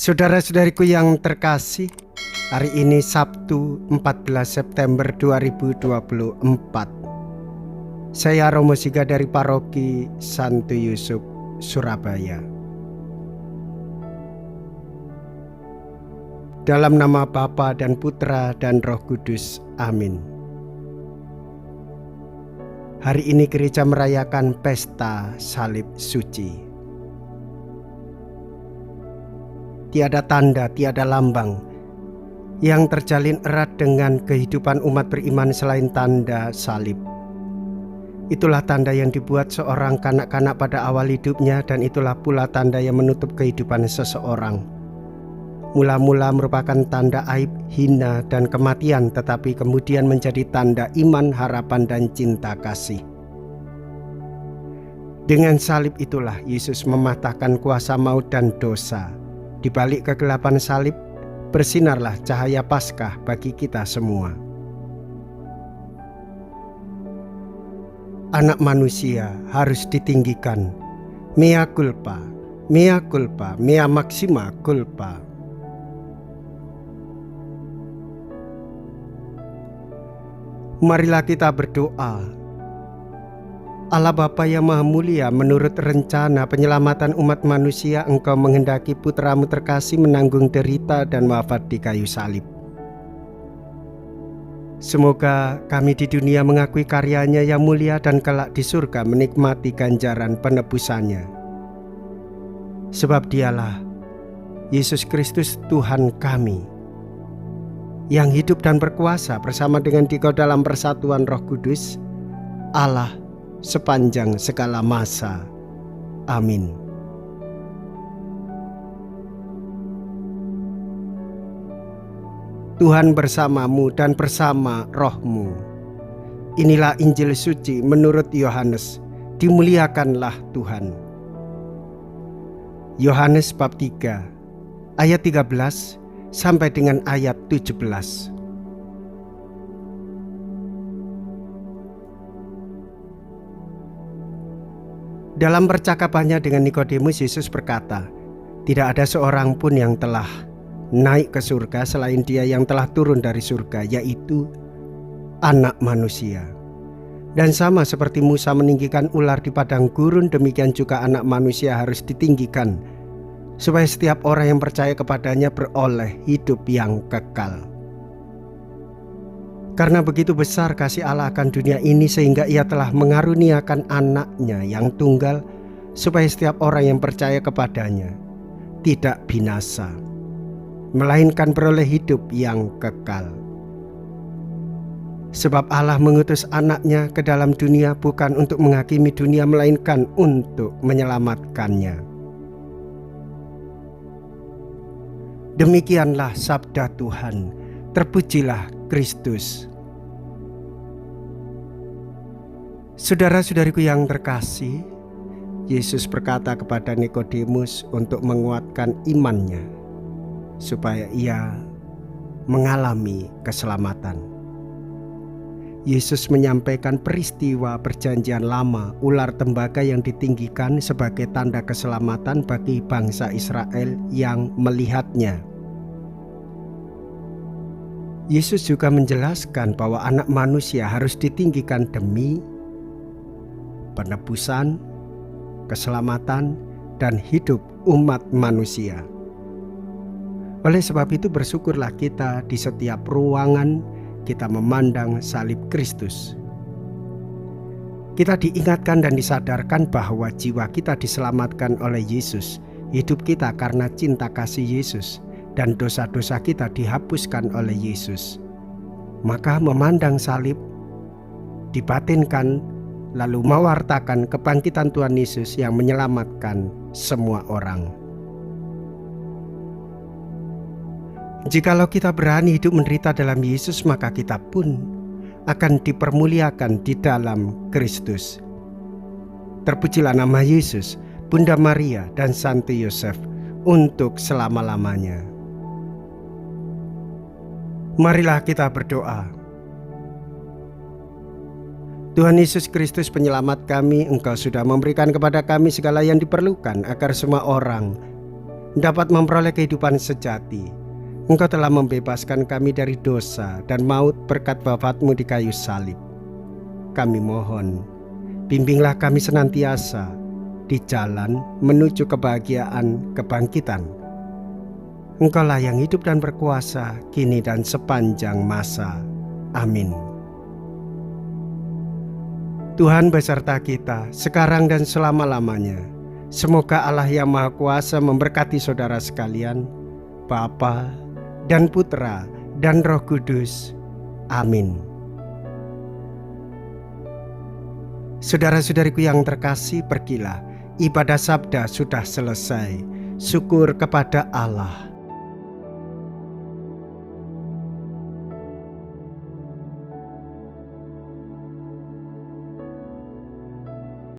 Saudara-saudariku yang terkasih, hari ini Sabtu 14 September 2024. Saya Romo Siga dari Paroki Santo Yusuf, Surabaya. Dalam nama Bapa dan Putra dan Roh Kudus, amin. Hari ini gereja merayakan pesta salib suci. Tiada tanda, tiada lambang yang terjalin erat dengan kehidupan umat beriman selain tanda salib. Itulah tanda yang dibuat seorang kanak-kanak pada awal hidupnya, dan itulah pula tanda yang menutup kehidupan seseorang. Mula-mula merupakan tanda aib, hina, dan kematian, tetapi kemudian menjadi tanda iman, harapan, dan cinta kasih. Dengan salib itulah Yesus mematahkan kuasa maut dan dosa. Di balik kegelapan salib, bersinarlah cahaya Paskah bagi kita semua. Anak manusia harus ditinggikan. Mea culpa, mea culpa, mea maxima culpa. Marilah kita berdoa. Allah Bapa yang Maha Mulia, menurut rencana penyelamatan umat manusia, Engkau menghendaki putra-Mu terkasih menanggung derita dan wafat di kayu salib. Semoga kami di dunia mengakui karyanya yang mulia dan kelak di surga menikmati ganjaran penebusannya. Sebab Dialah Yesus Kristus Tuhan kami, yang hidup dan berkuasa bersama dengan Dikau dalam persatuan Roh Kudus, Allah sepanjang segala masa. Amin. Tuhan bersamamu dan bersama rohmu. Inilah Injil suci menurut Yohanes. Dimuliakanlah Tuhan. Yohanes bab 3 ayat 13 sampai dengan ayat 17. Dalam percakapannya dengan Nikodemus, Yesus berkata, "Tidak ada seorang pun yang telah naik ke surga selain Dia yang telah turun dari surga, yaitu Anak Manusia. Dan sama seperti Musa meninggikan ular di padang gurun, demikian juga Anak Manusia harus ditinggikan, supaya setiap orang yang percaya kepadanya beroleh hidup yang kekal. Karena begitu besar kasih Allah akan dunia ini, sehingga Ia telah mengaruniakan anaknya yang tunggal, supaya setiap orang yang percaya kepadanya tidak binasa, melainkan beroleh hidup yang kekal. Sebab Allah mengutus anaknya ke dalam dunia bukan untuk menghakimi dunia, melainkan untuk menyelamatkannya." Demikianlah sabda Tuhan. Terpujilah Kristus. Saudara-saudariku yang terkasih, Yesus berkata kepada Nikodemus untuk menguatkan imannya supaya ia mengalami keselamatan. Yesus menyampaikan peristiwa perjanjian lama, ular tembaga yang ditinggikan sebagai tanda keselamatan bagi bangsa Israel yang melihatnya. Yesus juga menjelaskan bahwa Anak Manusia harus ditinggikan demi penebusan, keselamatan, dan hidup umat manusia. Oleh sebab itu, bersyukurlah kita di setiap ruangan kita memandang salib Kristus. Kita diingatkan dan disadarkan bahwa jiwa kita diselamatkan oleh Yesus, hidup kita karena cinta kasih Yesus, dan dosa-dosa kita dihapuskan oleh Yesus. Maka memandang salib, dibatinkan, lalu mewartakan kebangkitan Tuhan Yesus yang menyelamatkan semua orang. Jikalau kita berani hidup menderita dalam Yesus, maka kita pun akan dipermuliakan di dalam Kristus. Terpujilah nama Yesus, Bunda Maria, dan Santo Yosef untuk selama-lamanya. Marilah kita berdoa. Tuhan Yesus Kristus, penyelamat kami, Engkau sudah memberikan kepada kami segala yang diperlukan agar semua orang dapat memperoleh kehidupan sejati. Engkau telah membebaskan kami dari dosa dan maut berkat wafat-Mu di kayu salib. Kami mohon, bimbinglah kami senantiasa di jalan menuju kebahagiaan kebangkitan. Engkaulah yang hidup dan berkuasa kini dan sepanjang masa. Amin. Tuhan beserta kita sekarang dan selama-lamanya. Semoga Allah yang Maha Kuasa memberkati saudara sekalian, Bapa dan Putra dan Roh Kudus. Amin. Saudara-saudariku yang terkasih, pergilah. Ibadah sabda sudah selesai. Syukur kepada Allah.